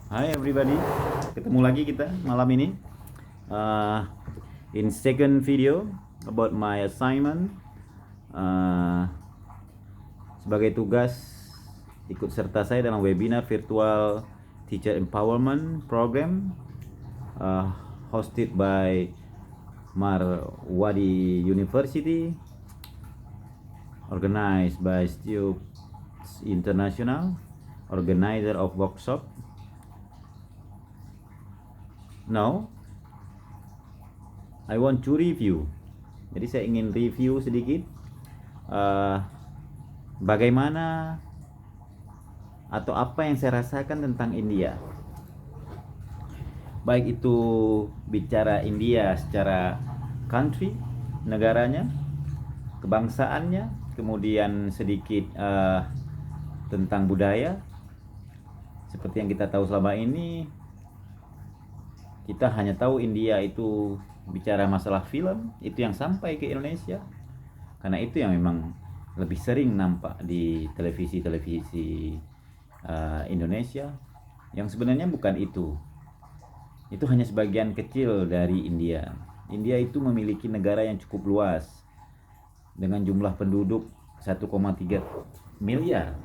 Hi everybody, ketemu lagi kita malam ini uh, in second video about my assignment sebagai tugas ikut serta saya dalam webinar virtual teacher empowerment program uh, hosted by Marwadi University, organized by Students International, organizer of workshop. Now I want to review. Jadi saya ingin review sedikit uh, bagaimana atau apa yang saya rasakan tentang India. Baik itu bicara India secara country, negaranya, kebangsaannya, kemudian sedikit tentang budaya. Seperti yang kita tahu selama ini, kita hanya tahu India itu bicara masalah film, itu yang sampai ke Indonesia. Karena itu yang memang lebih sering nampak di televisi-televisi Indonesia. Yang sebenarnya bukan itu. Itu hanya sebagian kecil dari India. India itu memiliki negara yang cukup luas dengan jumlah penduduk 1,3 miliar,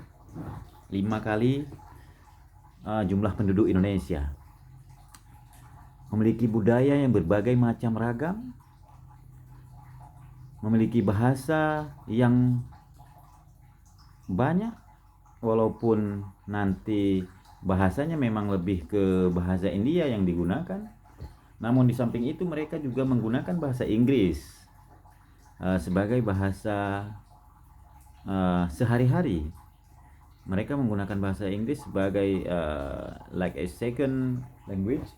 5 kali jumlah penduduk Indonesia. Memiliki budaya yang berbagai macam ragam, memiliki bahasa yang banyak, walaupun nanti bahasanya memang lebih ke bahasa India yang digunakan. Namun di samping itu mereka juga menggunakan bahasa Inggris sebagai bahasa sehari-hari. Mereka menggunakan bahasa Inggris sebagai like a second language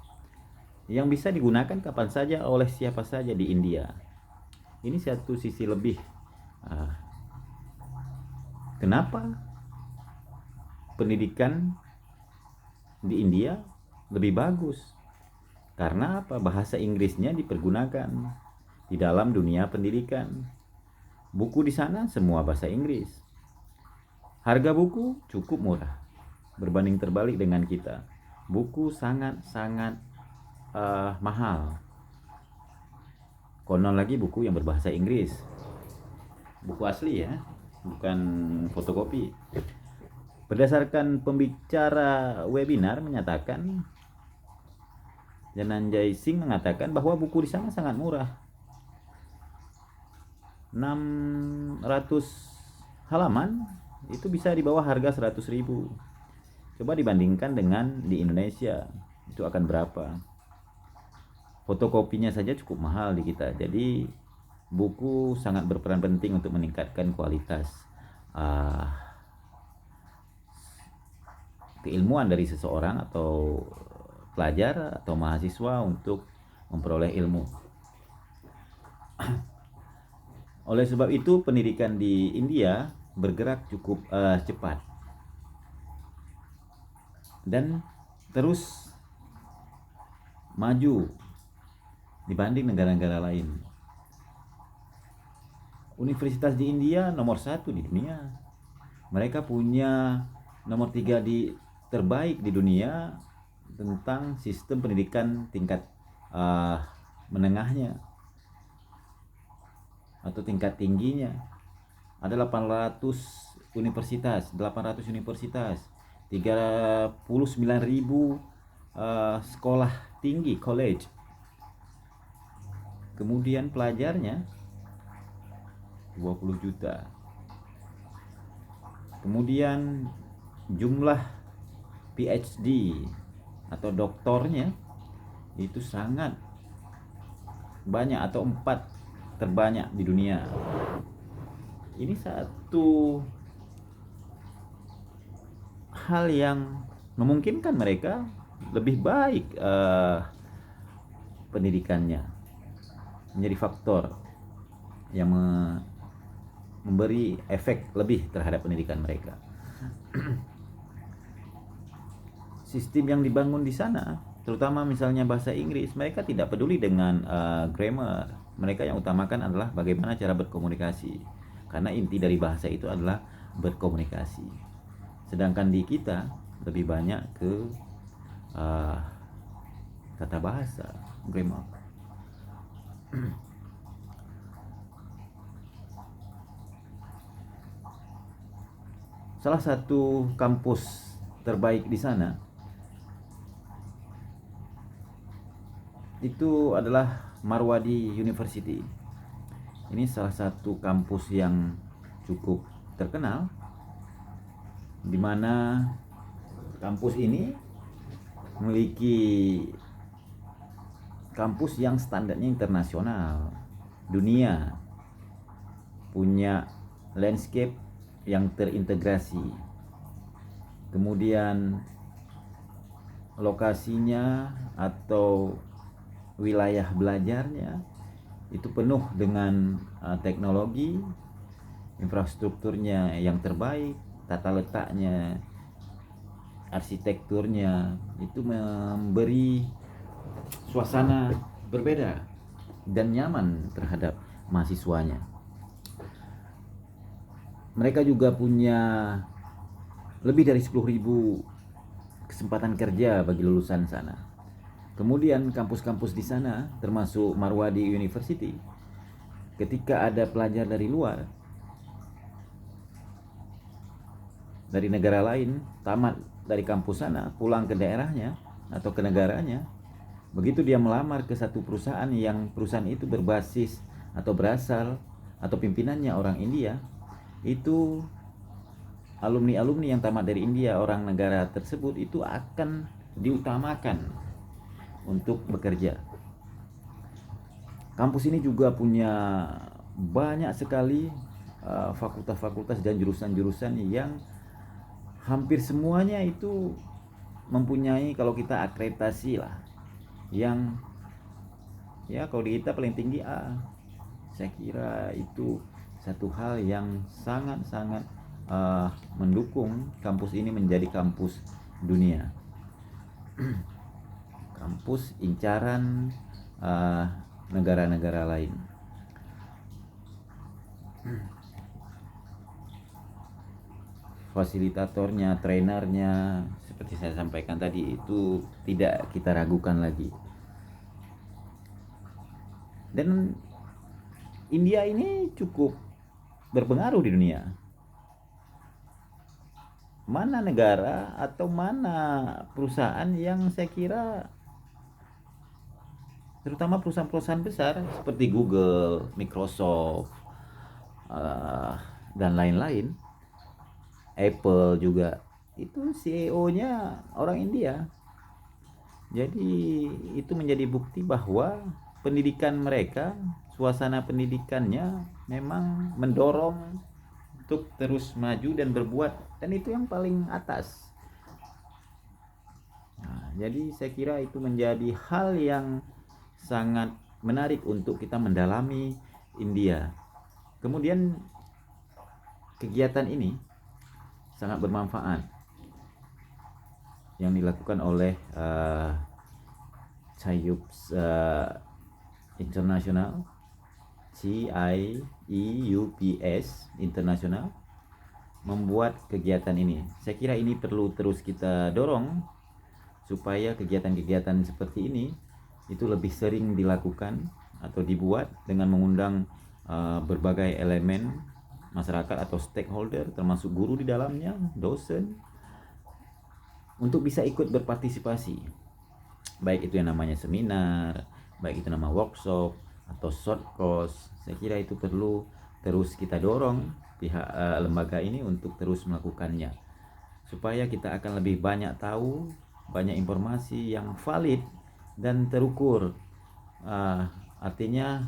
yang bisa digunakan kapan saja oleh siapa saja di India. Ini satu sisi lebih kenapa pendidikan di India lebih bagus, karena apa? Bahasa Inggrisnya dipergunakan di dalam dunia pendidikan. Buku di sana semua bahasa Inggris. Harga buku cukup murah berbanding terbalik dengan kita. Buku sangat-sangat mahal. Konon lagi buku yang berbahasa Inggris, buku asli ya, bukan fotokopi. Berdasarkan pembicara webinar menyatakan, Jananjay Singh mengatakan bahwa buku di sana sangat murah, 600 halaman itu bisa di bawah harga 100.000. Coba dibandingkan dengan di Indonesia, itu akan berapa? Fotokopinya saja cukup mahal di kita. Jadi buku sangat berperan penting untuk meningkatkan kualitas keilmuan dari seseorang atau pelajar atau mahasiswa untuk memperoleh ilmu. Oleh sebab itu pendidikan di India bergerak cukup cepat dan terus maju dibanding negara-negara lain. Universitas di India nomor 1 di dunia. Mereka punya nomor 3 terbaik di dunia tentang sistem pendidikan tingkat menengahnya atau tingkat tingginya. Ada 800 universitas, 39.000 sekolah tinggi, college. Kemudian pelajarnya 20 juta. Kemudian jumlah PhD atau doktornya itu sangat banyak, atau 4 terbanyak di dunia. Ini satu hal yang memungkinkan mereka lebih baik pendidikannya, menjadi faktor yang memberi efek lebih terhadap pendidikan mereka. Sistem yang dibangun di sana, terutama misalnya bahasa Inggris, mereka tidak peduli dengan grammar. Mereka yang utamakan adalah bagaimana cara berkomunikasi, karena inti dari bahasa itu adalah berkomunikasi. Sedangkan di kita lebih banyak ke uh, tata bahasa, grammar. Salah satu kampus terbaik di sana itu adalah Marwadi University. Ini salah satu kampus yang cukup terkenal, di mana kampus ini memiliki kampus yang standarnya internasional dunia, punya landscape yang terintegrasi, kemudian lokasinya atau wilayah belajarnya itu penuh dengan teknologi, infrastrukturnya yang terbaik, tata letaknya, arsitekturnya itu memberi suasana berbeda dan nyaman terhadap mahasiswanya. Mereka juga punya lebih dari 10.000 kesempatan kerja bagi lulusan sana. Kemudian kampus-kampus di sana termasuk Marwadi University, ketika ada pelajar dari luar, dari negara lain, tamat dari kampus sana, pulang ke daerahnya atau ke negaranya, begitu dia melamar ke satu perusahaan yang perusahaan itu berbasis atau berasal atau pimpinannya orang India, itu alumni-alumni yang tamat dari India, orang negara tersebut itu akan diutamakan untuk bekerja. Kampus ini juga punya banyak sekali fakultas-fakultas dan jurusan-jurusan yang hampir semuanya itu mempunyai, kalau kita akreditasi lah, yang ya kalau di kita paling tinggi A. Saya kira itu satu hal yang sangat-sangat mendukung kampus ini menjadi kampus dunia. Kampus incaran negara-negara lain. Fasilitatornya, trainernya, seperti saya sampaikan tadi, itu tidak kita ragukan lagi. Dan India ini cukup berpengaruh di dunia. Mana negara atau mana perusahaan yang saya kira, terutama perusahaan-perusahaan besar seperti Google, Microsoft, dan lain-lain, Apple juga, itu CEO-nya orang India. Jadi itu menjadi bukti bahwa pendidikan mereka, suasana pendidikannya memang mendorong untuk terus maju dan berbuat, dan itu yang paling atas. Nah, jadi saya kira itu menjadi hal yang sangat menarik untuk kita mendalami India. Kemudian kegiatan ini sangat bermanfaat yang dilakukan oleh CIEUPS International, CIEUPS International, membuat kegiatan ini. Saya kira ini perlu terus kita dorong supaya kegiatan-kegiatan seperti ini itu lebih sering dilakukan atau dibuat dengan mengundang berbagai elemen masyarakat atau stakeholder, termasuk guru di dalamnya, dosen, untuk bisa ikut berpartisipasi, baik itu yang namanya seminar, baik itu nama workshop atau short course. Saya kira itu perlu terus kita dorong pihak lembaga ini untuk terus melakukannya, supaya kita akan lebih banyak tahu, banyak informasi yang valid dan terukur. Artinya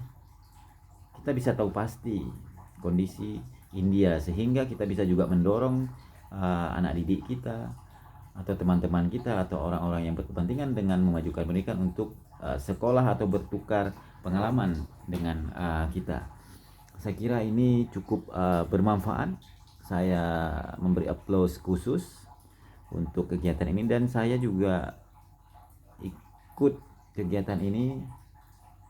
kita bisa tahu pasti kondisi India, sehingga kita bisa juga mendorong anak didik kita atau teman-teman kita atau orang-orang yang berkepentingan dengan memajukan pendidikan untuk sekolah atau bertukar pengalaman dengan kita. Saya kira ini cukup bermanfaat. Saya memberi applause khusus untuk kegiatan ini, dan saya juga ikut kegiatan ini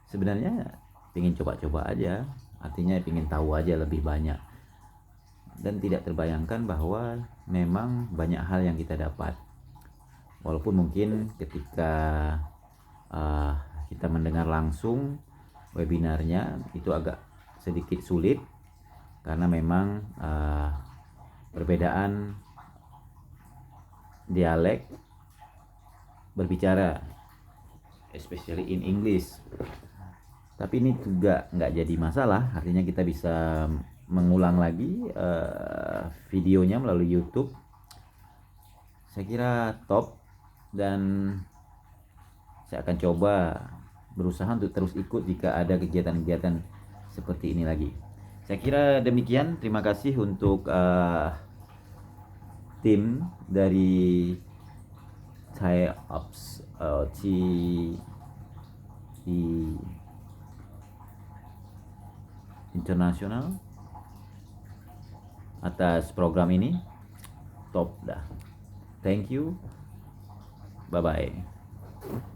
sebenarnya ingin coba-coba aja, artinya ingin tahu aja lebih banyak, dan tidak terbayangkan bahwa memang banyak hal yang kita dapat. Walaupun mungkin ketika kita mendengar langsung webinarnya itu agak sedikit sulit karena memang perbedaan dialek berbicara, especially in English. Tapi ini juga nggak jadi masalah, artinya kita bisa mengulang lagi videonya melalui YouTube. Saya kira top, dan saya akan coba berusaha untuk terus ikut jika ada kegiatan-kegiatan seperti ini lagi. Saya kira demikian. Terima kasih untuk tim dari Thai Ops International atas program ini. Top dah. Thank you. Bye bye.